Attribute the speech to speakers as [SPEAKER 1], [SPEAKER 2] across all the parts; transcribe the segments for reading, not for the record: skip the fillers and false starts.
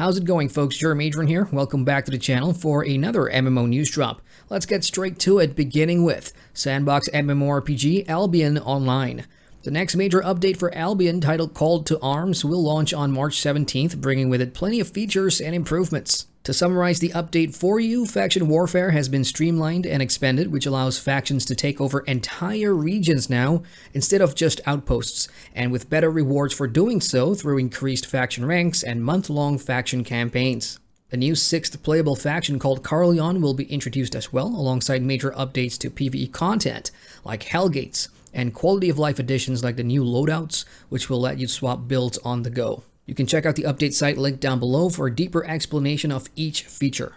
[SPEAKER 1] How's it going, folks? Adrian here. Welcome back to the channel for another MMO news drop. Let's get straight to it, beginning with sandbox MMORPG Albion Online. The next major update for Albion, titled Call to Arms, will launch on March 17th, bringing with it plenty of features and improvements. To summarize the update for you, faction warfare has been streamlined and expanded, which allows factions to take over entire regions now, instead of just outposts, and with better rewards for doing so through increased faction ranks and month-long faction campaigns. A new 6th playable faction called Carleon will be introduced as well, alongside major updates to PvE content, like Hellgates, and quality of life additions like the new loadouts, which will let you swap builds on the go. You can check out the update site linked down below for a deeper explanation of each feature.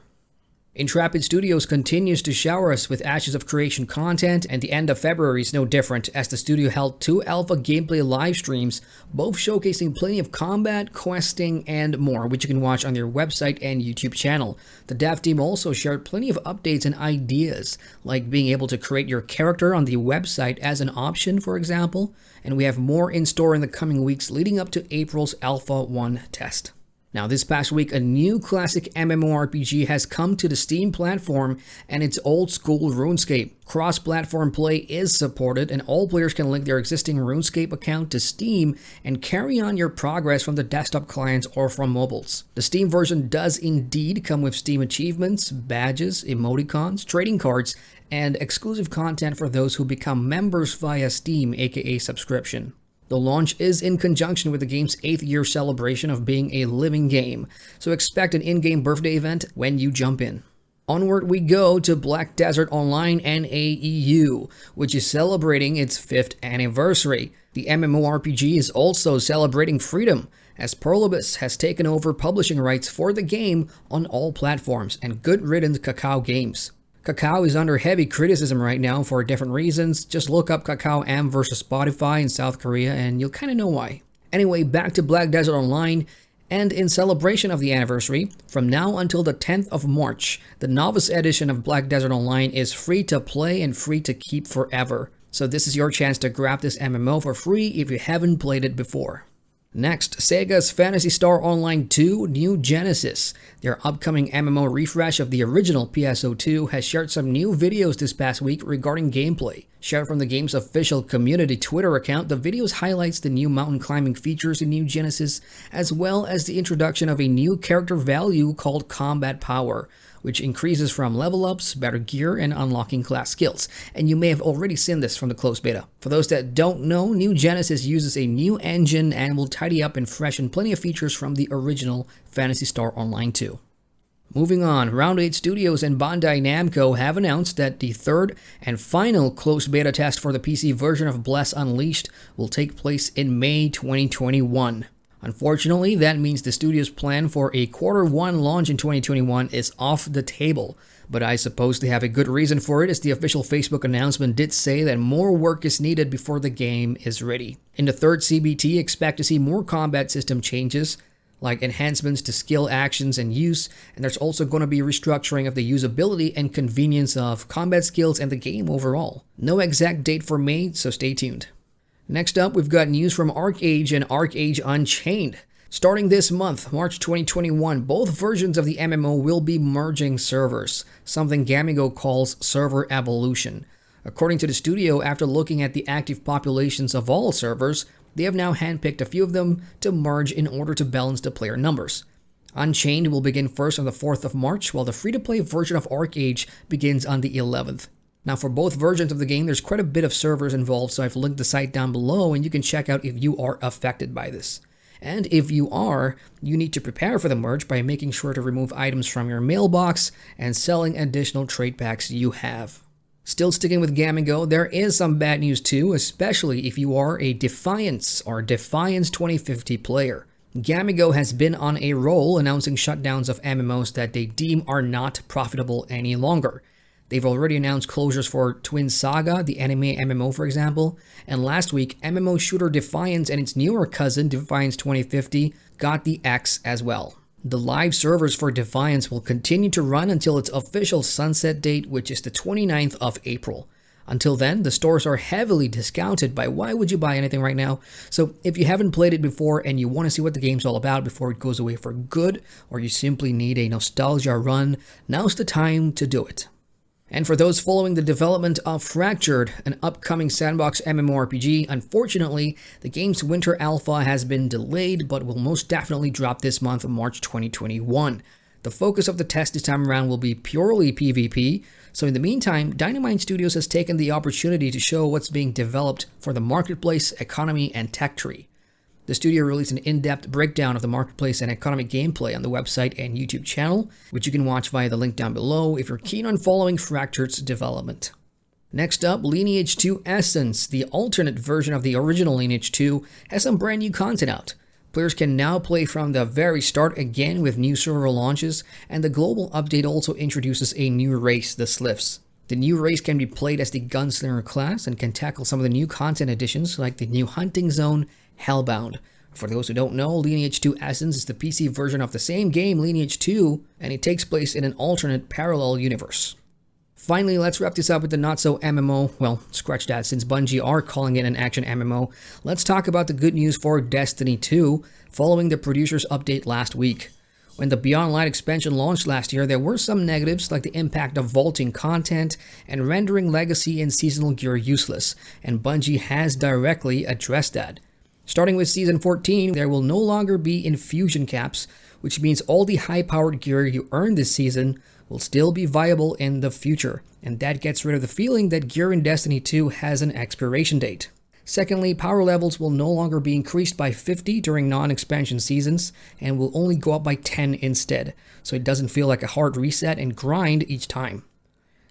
[SPEAKER 1] Intrepid Studios continues to shower us with Ashes of Creation content, and the end of February is no different, as the studio held 2 alpha gameplay live streams, both showcasing plenty of combat, questing, and more, which you can watch on their website and YouTube channel. The dev team also shared plenty of updates and ideas, like being able to create your character on the website as an option, for example, and we have more in store in the coming weeks leading up to April's Alpha 1 test. Now, this past week, a new classic MMORPG has come to the Steam platform, and it's old school RuneScape. Cross-platform play is supported, and all players can link their existing RuneScape account to Steam and carry on your progress from the desktop clients or from mobiles. The Steam version does indeed come with Steam achievements, badges, emoticons, trading cards, and exclusive content for those who become members via Steam, aka subscription. The launch is in conjunction with the game's 8th year celebration of being a living game, so expect an in-game birthday event when you jump in. Onward we go to Black Desert Online NAEU, which is celebrating its 5th anniversary. The MMORPG is also celebrating freedom, as Perlibus has taken over publishing rights for the game on all platforms, and good riddance Kakao Games. Kakao is under heavy criticism right now for different reasons. Just look up Kakao Am versus Spotify in South Korea and you'll kind of know why. Anyway, back to Black Desert Online, and in celebration of the anniversary, from now until the 10th of March, the Novice Edition of Black Desert Online is free to play and free to keep forever. So this is your chance to grab this MMO for free if you haven't played it before. Next, Sega's Phantasy Star Online 2 New Genesis. Their upcoming MMO refresh of the original PSO2 has shared some new videos this past week regarding gameplay. Shared from the game's official community Twitter account, the videos highlights the new mountain climbing features in New Genesis, as well as the introduction of a new character value called Combat Power, which increases from level ups, better gear, and unlocking class skills. And you may have already seen this from the closed beta. For those that don't know, New Genesis uses a new engine and will tidy up and freshen plenty of features from the original Phantasy Star Online 2. Moving on, Round 8 Studios and Bandai Namco have announced that the 3rd and final closed beta test for the PC version of Bless Unleashed will take place in May 2021. Unfortunately, that means the studio's plan for a Q1 launch in 2021 is off the table, but I suppose they have a good reason for it, as the official Facebook announcement did say that more work is needed before the game is ready. In the 3rd CBT, expect to see more combat system changes, like enhancements to skill actions and use, and there's also going to be restructuring of the usability and convenience of combat skills and the game overall. No exact date for May, so stay tuned. Next up, we've got news from ArcheAge and ArcheAge Unchained. Starting this month, March 2021, both versions of the MMO will be merging servers, something Gamigo calls server evolution. According to the studio, after looking at the active populations of all servers, they have now handpicked a few of them to merge in order to balance the player numbers. Unchained will begin first on the 4th of March, while the free-to-play version of ArcheAge begins on the 11th. Now, for both versions of the game, there's quite a bit of servers involved, so I've linked the site down below and you can check out if you are affected by this. And if you are, you need to prepare for the merge by making sure to remove items from your mailbox and selling additional trade packs you have. Still sticking with Gamigo, there is some bad news too, especially if you are a Defiance or Defiance 2050 player. Gamigo has been on a roll announcing shutdowns of MMOs that they deem are not profitable any longer. They've already announced closures for Twin Saga, the anime MMO for example, and last week MMO shooter Defiance and its newer cousin Defiance 2050 got the X as well. The live servers for Defiance will continue to run until its official sunset date, which is the 29th of April. Until then, the stores are heavily discounted by why would you buy anything right now? So if you haven't played it before and you want to see what the game's all about before it goes away for good, or you simply need a nostalgia run, now's the time to do it. And for those following the development of Fractured, an upcoming sandbox MMORPG, unfortunately, the game's winter alpha has been delayed, but will most definitely drop this month of March 2021. The focus of the test this time around will be purely PvP, so in the meantime, Dynamite Studios has taken the opportunity to show what's being developed for the marketplace, economy, and tech tree. The studio released an in-depth breakdown of the marketplace and economic gameplay on the website and YouTube channel, which you can watch via the link down below if you're keen on following Fractured's development. Next up, Lineage II Essence, the alternate version of the original Lineage II, has some brand new content out. Players can now play from the very start again with new server launches, and the global update also introduces a new race, the Sliffs. The new race can be played as the Gunslinger class and can tackle some of the new content additions like the new hunting zone, Hellbound. For those who don't know, Lineage II Essence is the PC version of the same game, Lineage II, and it takes place in an alternate parallel universe. Finally, let's wrap this up with the not-so-MMO, well, scratch that, since Bungie are calling it an action MMO, let's talk about the good news for Destiny 2, following the producer's update last week. When the Beyond Light expansion launched last year, there were some negatives like the impact of vaulting content and rendering legacy and seasonal gear useless, and Bungie has directly addressed that. Starting with Season 14, there will no longer be infusion caps, which means all the high-powered gear you earn this season will still be viable in the future, and that gets rid of the feeling that gear in Destiny 2 has an expiration date. Secondly, power levels will no longer be increased by 50 during non-expansion seasons, and will only go up by 10 instead, so it doesn't feel like a hard reset and grind each time.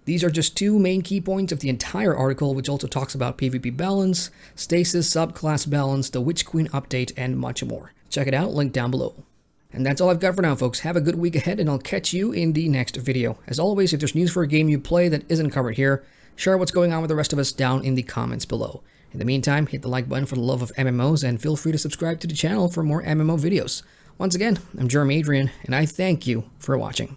[SPEAKER 1] These are just two main key points of the entire article, which also talks about PvP balance, stasis, subclass balance, the Witch Queen update, and much more. Check it out, link down below. And that's all I've got for now, folks. Have a good week ahead, and I'll catch you in the next video. As always, if there's news for a game you play that isn't covered here, share what's going on with the rest of us down in the comments below. In the meantime, hit the like button for the love of MMOs, and feel free to subscribe to the channel for more MMO videos. Once again, I'm Adrian, and I thank you for watching.